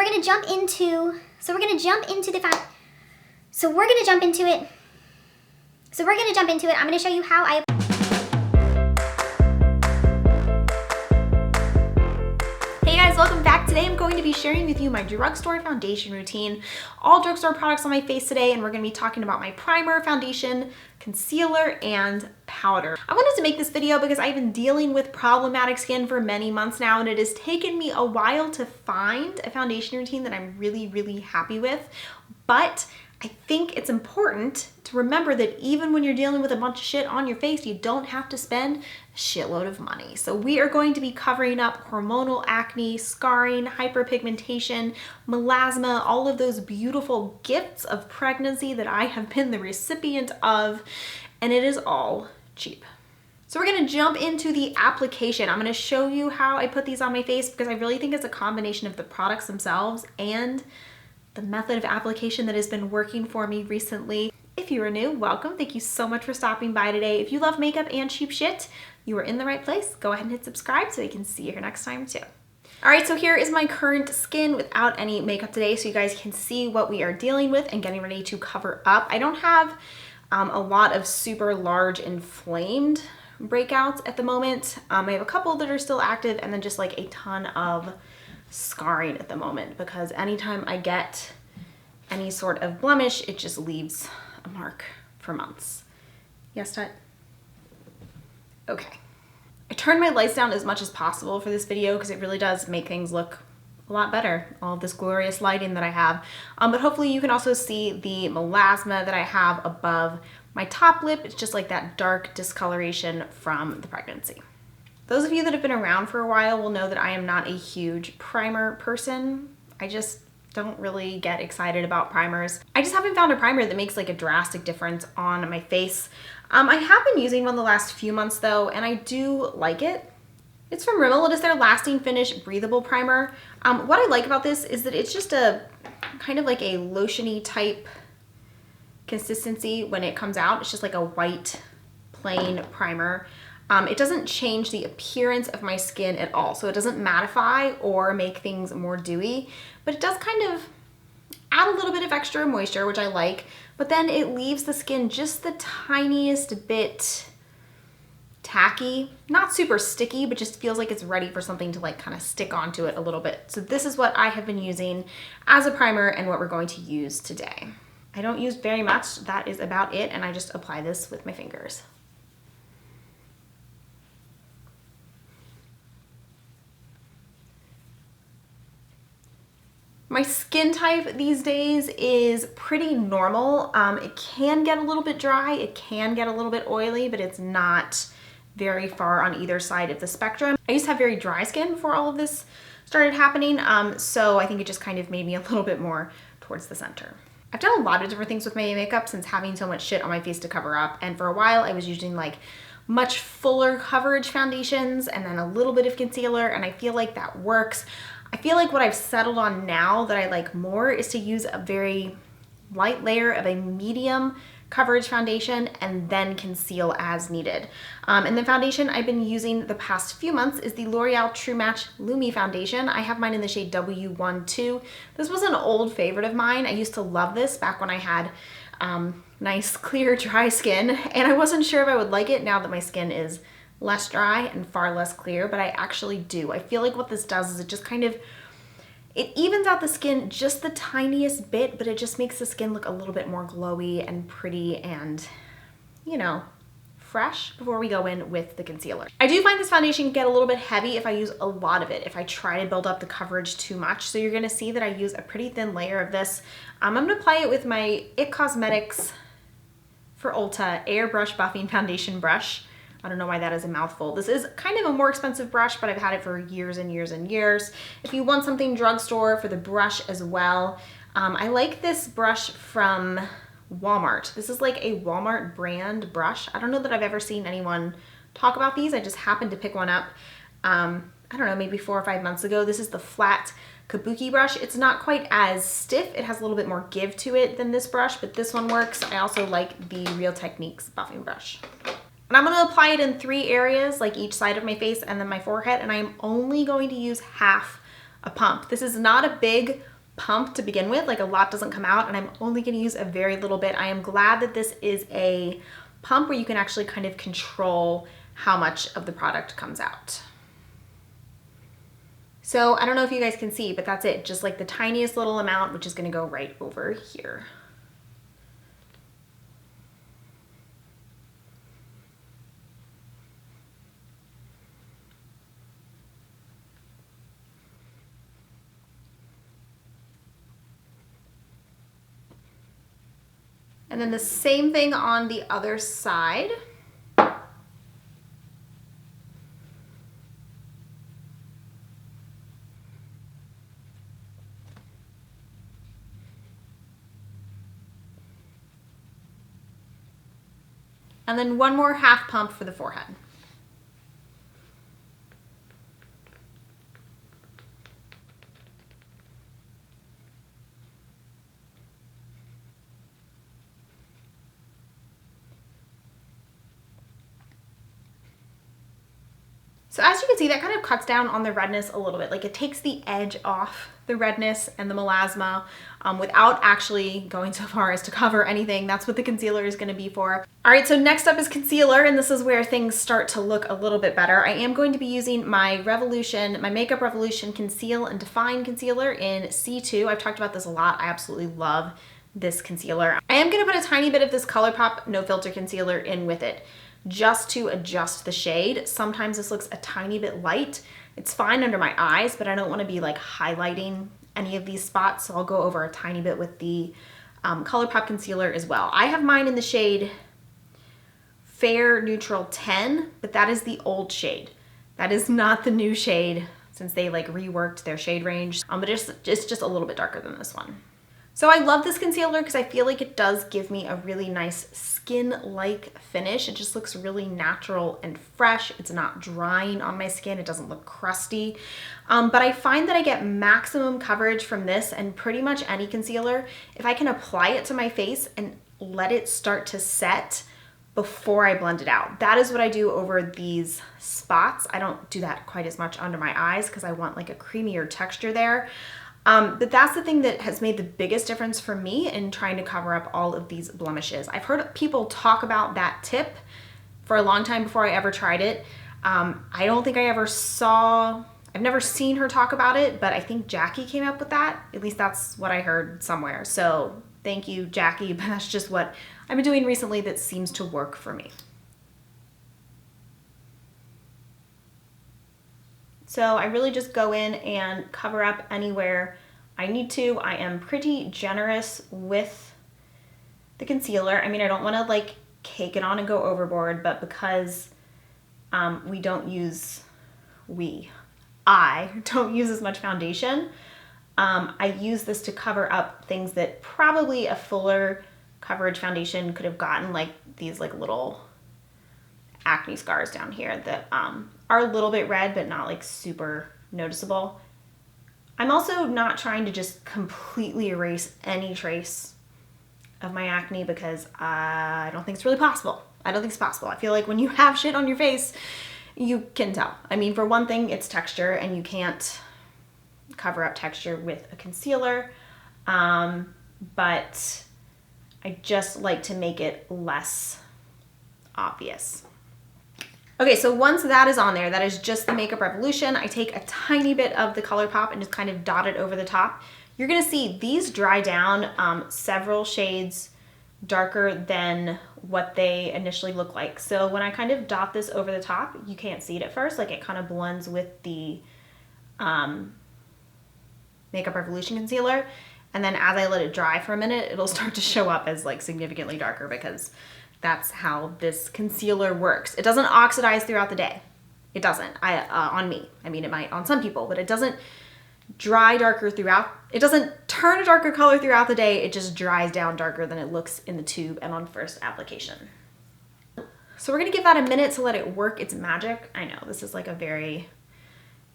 we're gonna jump into it. I'm gonna show you how I. Hey guys, welcome back. Today I'm going to be sharing with you my Drugstore Foundation Routine. All drugstore products on my face today, and we're gonna be talking about my primer, foundation, concealer, and powder. I wanted to make this video because I've been dealing with problematic skin for many months now, and it has taken me a while to find a foundation routine that I'm really happy with. But I think it's important to remember that even when you're dealing with a bunch of shit on your face, you don't have to spend a shitload of money. So we are going to be covering up hormonal acne, scarring, hyperpigmentation, melasma, all of those beautiful gifts of pregnancy that I have been the recipient of, and it is all cheap. So we're gonna jump into the application. I'm gonna show you how I put these on my face because I really think it's a combination of the products themselves and the method of application that has been working for me recently. If you are new, welcome. Thank you so much for stopping by today. If you love makeup and cheap shit, you are in the right place. Go ahead and hit subscribe so we can see you here next time too. All right, so here is my current skin without any makeup today so you guys can see what we are dealing with and getting ready to cover up. I don't have a lot of super large inflamed breakouts at the moment. I have a couple that are still active and then just like a ton of scarring at the moment because anytime I get any sort of blemish, it just leaves a mark for months. Yes, Tut? Okay. I turned my lights down as much as possible for this video because it really does make things look a lot better, all of this glorious lighting that I have. But hopefully you can also see the melasma that I have above my top lip. It's just like that dark discoloration from the pregnancy. Those of you that have been around for a while will know that I am not a huge primer person. I just don't really get excited about primers. I just haven't found a primer that makes like a drastic difference on my face. I have been using one the last few months though, and I do like it. It's from Rimmel. It is their Lasting Finish Breathable Primer. What I like about this is that it's just a kind of like a lotiony type consistency when it comes out. It's just like a white plain primer. It doesn't change the appearance of my skin at all. So it doesn't mattify or make things more dewy, but it does kind of add a little bit of extra moisture, which I like, but then it leaves the skin just the tiniest bit tacky, not super sticky, but just feels like it's ready for something to like kind of stick onto it a little bit. So this is what I have been using as a primer and what we're going to use today. I don't use very much. That is about it. And I just apply this with my fingers. My skin type these days is pretty normal. It can get a little bit dry, it can get a little bit oily, but it's not very far on either side of the spectrum. I used to have very dry skin before all of this started happening, so I think it just kind of made me a little bit more towards the center. I've done a lot of different things with my makeup since having so much shit on my face to cover up, and for a while I was using like much fuller coverage foundations and then a little bit of concealer, and I feel like that works. I feel like what I've settled on now that I like more is to use a very light layer of a medium coverage foundation and then conceal as needed. And the foundation I've been using the past few months is the L'Oreal True Match Lumi Foundation. I have mine in the shade W12. This was an old favorite of mine. I used to love this back when I had nice clear dry skin, and I wasn't sure if I would like it now that my skin is less dry and far less clear, but I actually do. I feel like what this does is it just kind of, it evens out the skin just the tiniest bit, but it just makes the skin look a little bit more glowy and pretty and, you know, fresh before we go in with the concealer. I do find this foundation can get a little bit heavy if I use a lot of it, if I try to build up the coverage too much. So you're gonna see that I use a pretty thin layer of this. I'm gonna apply it with my IT Cosmetics for Ulta Airbrush Buffing Foundation Brush. I don't know why that is a mouthful. This is kind of a more expensive brush, but I've had it for years and years and years. If you want something drugstore for the brush as well, I like this brush from Walmart. This is like a Walmart brand brush. I don't know that I've ever seen anyone talk about these. I just happened to pick one up, I don't know, maybe 4 or 5 months ago. This is the flat kabuki brush. It's not quite as stiff. It has a little bit more give to it than this brush, but this one works. I also like the Real Techniques buffing brush. And I'm gonna apply it in 3 areas, like each side of my face and then my forehead, and I'm only going to use half a pump. This is not a big pump to begin with, like a lot doesn't come out, and I'm only gonna use a very little bit. I am glad that this is a pump where you can actually kind of control how much of the product comes out. So I don't know if you guys can see, but that's it. Just like the tiniest little amount, which is gonna go right over here. And then the same thing on the other side. And then one more half pump for the forehead. So as you can see, that kind of cuts down on the redness a little bit. Like it takes the edge off the redness and the melasma without actually going so far as to cover anything. That's what the concealer is gonna be for. All right, so next up is concealer, and this is where things start to look a little bit better. I am going to be using my Makeup Revolution Conceal and Define concealer in C2. I've talked about this a lot. I absolutely love this concealer. I am gonna put a tiny bit of this ColourPop No Filter concealer in with it, just to adjust the shade. Sometimes this looks a tiny bit light. It's fine under my eyes, but I don't want to be like highlighting any of these spots, so I'll go over a tiny bit with the ColourPop concealer as well. I have mine in the shade Fair Neutral 10, but that is the old shade. That is not the new shade since they like reworked their shade range, but it's just a little bit darker than this one. So I love this concealer because I feel like it does give me a really nice skin-like finish. It just looks really natural and fresh. It's not drying on my skin. It doesn't look crusty. But I find that I get maximum coverage from this and pretty much any concealer if I can apply it to my face and let it start to set before I blend it out. That is what I do over these spots. I don't do that quite as much under my eyes because I want like a creamier texture there. But that's the thing that has made the biggest difference for me in trying to cover up all of these blemishes. I've heard people talk about that tip for a long time before I ever tried it. I don't think I ever saw, I've never seen her talk about it, but I think Jackie came up with that. At least that's what I heard somewhere. So thank you, Jackie, but that's just what I've been doing recently that seems to work for me. So I really just go in and cover up anywhere I need to. I am pretty generous with the concealer. I mean, I don't want to like cake it on and go overboard, but because I don't use as much foundation, I use this to cover up things that probably a fuller coverage foundation could have gotten, like these like little acne scars down here that are a little bit red, but not like super noticeable. I'm also not trying to just completely erase any trace of my acne because I don't think it's really possible. I don't think it's possible. I feel like when you have shit on your face, you can tell. I mean, for one thing, it's texture and you can't cover up texture with a concealer. But I just like to make it less obvious. Okay, so once that is on there, that is just the Makeup Revolution. I take a tiny bit of the ColourPop and just kind of dot it over the top. You're gonna see these dry down several shades darker than what they initially look like. So when I kind of dot this over the top, you can't see it at first, like it kind of blends with the Makeup Revolution concealer. And then as I let it dry for a minute, it'll start to show up as like significantly darker because that's how this concealer works. It doesn't oxidize throughout the day. It doesn't, on me. I mean, it might on some people, but it doesn't dry darker throughout. It doesn't turn a darker color throughout the day. It just dries down darker than it looks in the tube and on first application. So we're gonna give that a minute to let it work its magic. I know, this is like a very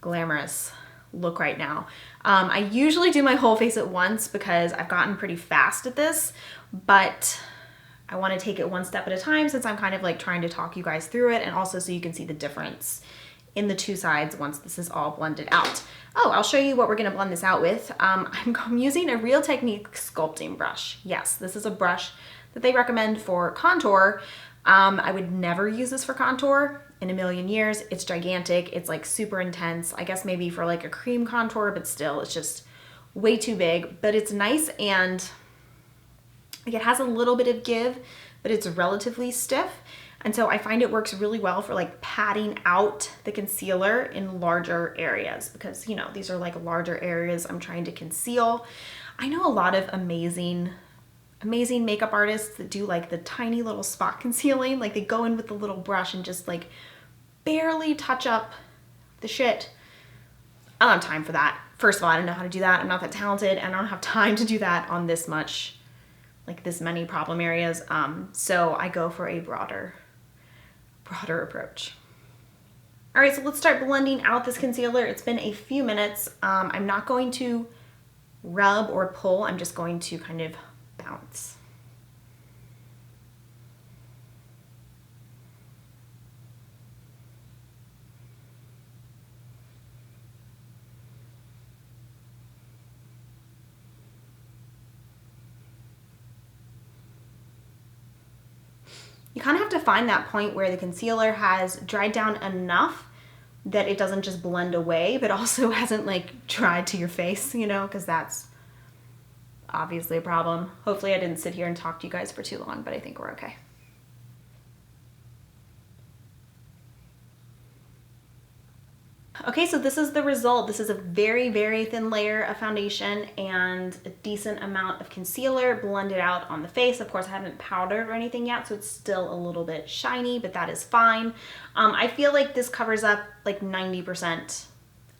glamorous look right now. I usually do my whole face at once because I've gotten pretty fast at this, but I want to take it one step at a time since I'm kind of like trying to talk you guys through it, and also so you can see the difference in the two sides once this is all blended out. Oh, I'll show you what we're gonna blend this out with. I'm using a Real Technique sculpting brush. Yes, this is a brush that they recommend for contour. I would never use this for contour in a million years. It's gigantic, it's like super intense. I guess maybe for like a cream contour, but still, it's just way too big. But it's nice and like it has a little bit of give, but it's relatively stiff. And so I find it works really well for like padding out the concealer in larger areas because, you know, these are like larger areas I'm trying to conceal. I know a lot of amazing makeup artists that do like the tiny little spot concealing. Like they go in with the little brush and just like barely touch up the shit. I don't have time for that. First of all, I don't know how to do that. I'm not that talented and I don't have time to do that on this much, like this many problem areas. So I go for a broader approach. All right, so let's start blending out this concealer. It's been a few minutes. I'm not going to rub or pull. I'm just going to kind of bounce. You kind of have to find that point where the concealer has dried down enough that it doesn't just blend away, but also hasn't like dried to your face, you know, because that's obviously a problem. Hopefully I didn't sit here and talk to you guys for too long, but I think we're okay. Okay, so this is the result. This is a very, very thin layer of foundation and a decent amount of concealer blended out on the face. Of course, I haven't powdered or anything yet, so it's still a little bit shiny, but that is fine. I feel like this covers up like 90%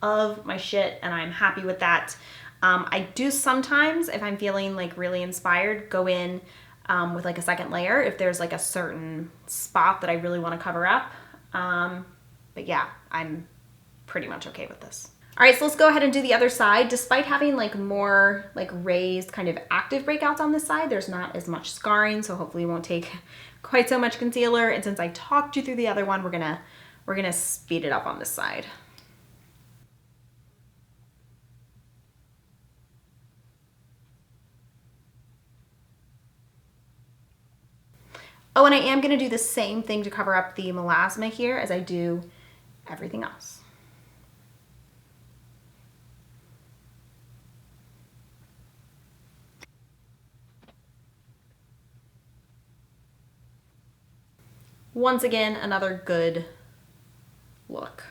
of my shit, and I'm happy with that. I do sometimes, if I'm feeling like really inspired, go in with like a second layer if there's like a certain spot that I really want to cover up. But yeah, I'm pretty much okay with this. All right, so let's go ahead and do the other side. Despite having like more like raised kind of active breakouts on this side, there's not as much scarring, so hopefully it won't take quite so much concealer. And since I talked you through the other one, we're gonna speed it up on this side. Oh, and I am gonna do the same thing to cover up the melasma here as I do everything else. Once again, another good look.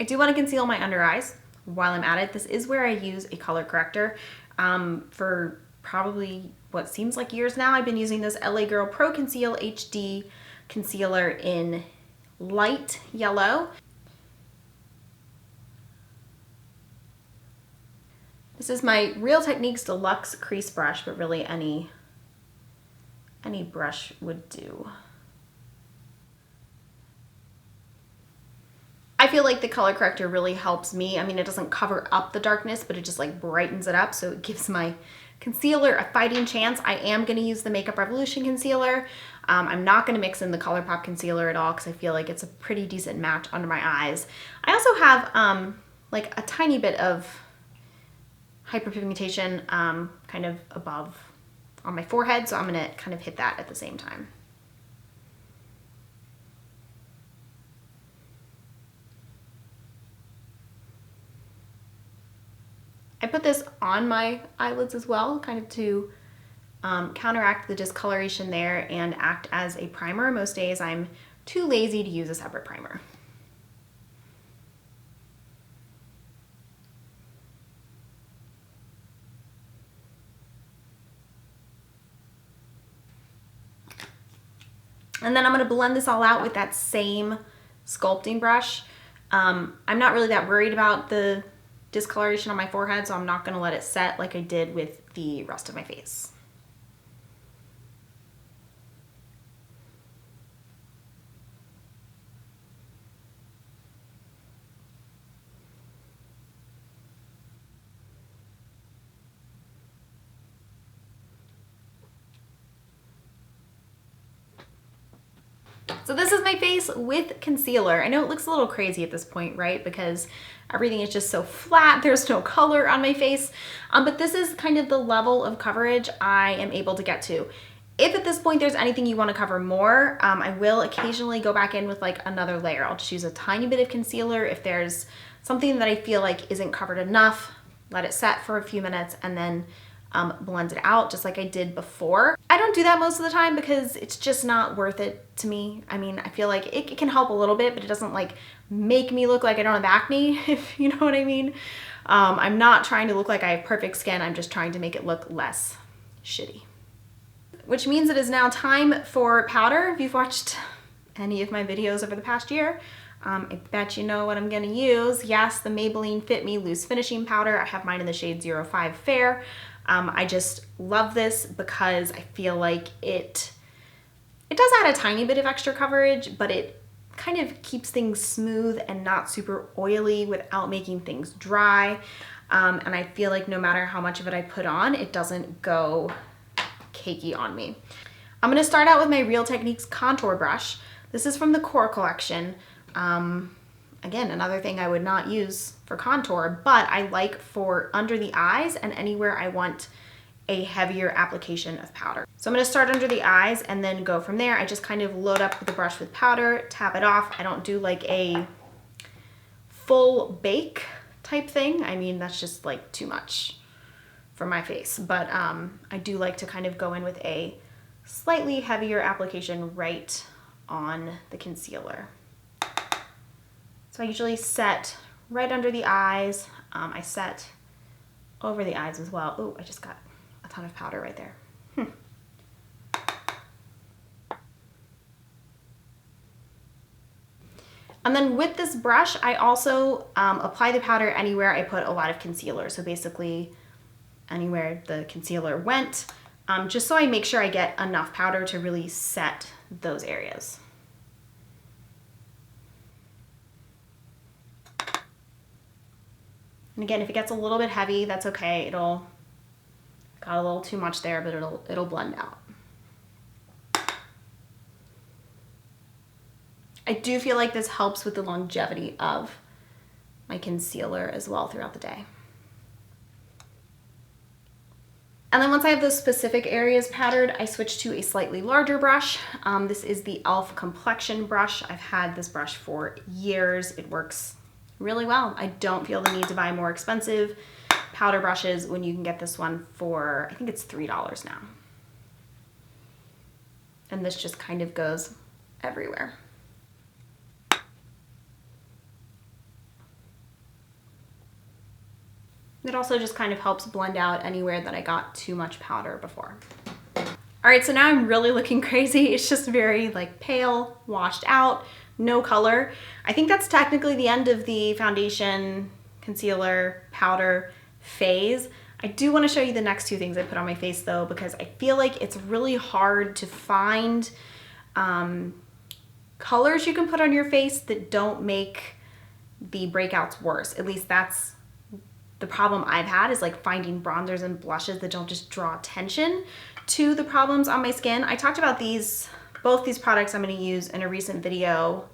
I do want to conceal my under eyes while I'm at it. This is where I use a color corrector. For probably what seems like years now, I've been using this LA Girl Pro Conceal HD concealer in light yellow. This is my Real Techniques Deluxe Crease Brush, but really any brush would do. I feel like the color corrector really helps me. I mean, it doesn't cover up the darkness, but it just like brightens it up, so it gives my concealer a fighting chance. I am going to use the Makeup Revolution concealer. I'm not going to mix in the ColourPop concealer at all because I feel like it's a pretty decent match under my eyes. I also have like a tiny bit of hyperpigmentation kind of above on my forehead, so I'm going to kind of hit that at the same time. I put this on my eyelids as well, kind of to counteract the discoloration there and act as a primer. Most days I'm too lazy to use a separate primer. And then I'm going to blend this all out with that same sculpting brush. I'm not really that worried about the discoloration on my forehead, so I'm not gonna let it set like I did with the rest of my face. So this is my face with concealer. I know it looks a little crazy at this point, right? Because everything is just so flat. There's no color on my face. But this is kind of the level of coverage I am able to get to. If at this point there's anything you want to cover more, I will occasionally go back in with like another layer. I'll just use a tiny bit of concealer. If there's something that I feel like isn't covered enough, let it set for a few minutes and then blend it out just like I did before. I don't do that most of the time because it's just not worth it to me. I mean, I feel like it can help a little bit, but it doesn't like make me look like I don't have acne, if you know what I mean. I'm not trying to look like I have perfect skin. I'm just trying to make it look less shitty. Which means it is now time for powder. If you've watched any of my videos over the past year, I bet you know what I'm gonna use. Yes, the Maybelline Fit Me Loose Finishing Powder. I have mine in the shade 05 Fair. I just love this because I feel like it does add a tiny bit of extra coverage, but it kind of keeps things smooth and not super oily without making things dry. And I feel like no matter how much of it I put on, it doesn't go cakey on me. I'm gonna start out with my Real Techniques contour brush. This is from the Core collection. Again, another thing I would not use for contour, but I like for under the eyes and anywhere I want a heavier application of powder. So I'm gonna start under the eyes and then go from there. I just kind of load up the brush with powder, tap it off. I don't do like a full bake type thing. I mean, that's just like too much for my face, but I do like to kind of go in with a slightly heavier application right on the concealer. So I usually set right under the eyes. I set over the eyes as well. Oh, I just got a ton of powder right there. And then with this brush, I also apply the powder anywhere I put a lot of concealer. So basically anywhere the concealer went, just so I make sure I get enough powder to really set those areas. And again, if it gets a little bit heavy, that's okay. Got a little too much there, but it'll blend out. I do feel like this helps with the longevity of my concealer as well throughout the day. And then once I have those specific areas powdered, I switch to a slightly larger brush. This is the e.l.f. complexion brush. I've had this brush for years. It works really well. I don't feel the need to buy more expensive powder brushes when you can get this one for, I think it's $3 now. And this just kind of goes everywhere. It also just kind of helps blend out anywhere that I got too much powder before. All right, so now I'm really looking crazy. It's just very like pale, washed out, no color. I think that's technically the end of the foundation, concealer, powder phase. I do want to show you the next two things I put on my face though, because I feel like it's really hard to find colors you can put on your face that don't make the breakouts worse. At least that's the problem I've had, is like finding bronzers and blushes that don't just draw attention to the problems on my skin. I talked about both these products I'm going to use in a recent video,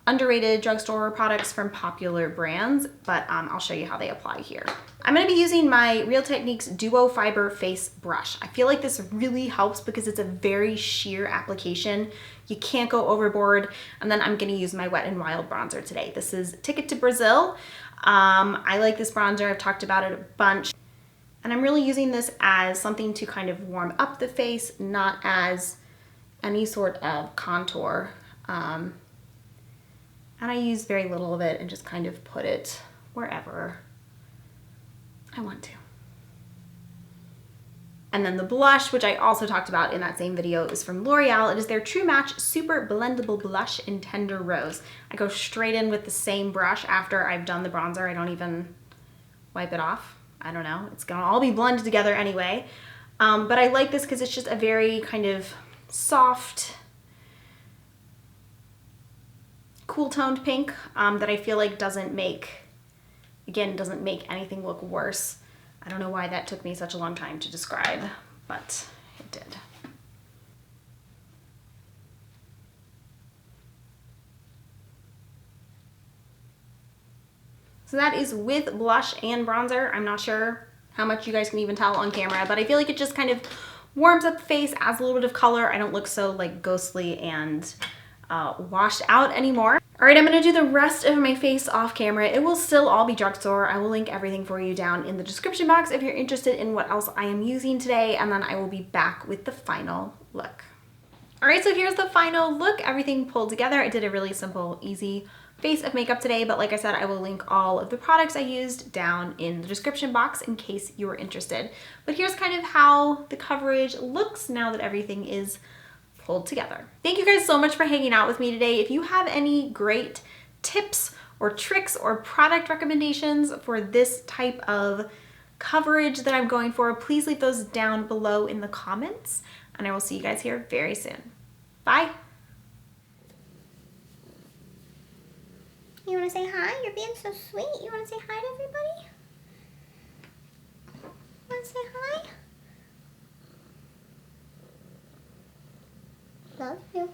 underrated drugstore products from popular brands, but I'll show you how they apply here. I'm going to be using my Real Techniques Duo Fiber Face Brush. I feel like this really helps because it's a very sheer application. You can't go overboard. And then I'm going to use my Wet n Wild bronzer today. This is Ticket to Brazil. I like this bronzer. I've talked about it a bunch. And I'm really using this as something to kind of warm up the face, not as any sort of contour. And I use very little of it and just kind of put it wherever I want to. And then the blush, which I also talked about in that same video, is from L'Oreal. It is their True Match Super Blendable Blush in Tender Rose. I go straight in with the same brush after I've done the bronzer. I don't even wipe it off. I don't know. It's gonna all be blended together anyway. But I like this because it's just a very kind of soft, cool toned pink that I feel like doesn't make anything look worse. I don't know why that took me such a long time to describe, but it did. So that is with blush and bronzer. I'm not sure how much you guys can even tell on camera, but I feel like it just kind of warms up the face, adds a little bit of color. I don't look so like ghostly and washed out anymore. All right, I'm gonna do the rest of my face off camera. It will still all be drugstore. I will link everything for you down in the description box if you're interested in what else I am using today, and then I will be back with the final look. All right, so here's the final look, everything pulled together. I did a really simple, easy face of makeup today, but like I said, I will link all of the products I used down in the description box in case you were interested. But here's kind of how the coverage looks now that everything is pulled together. Thank you guys so much for hanging out with me today. If you have any great tips or tricks or product recommendations for this type of coverage that I'm going for, please leave those down below in the comments, and I will see you guys here very soon. Bye. You want to say hi? You're being so sweet. You want to say hi to everybody? Want to say hi? Love you.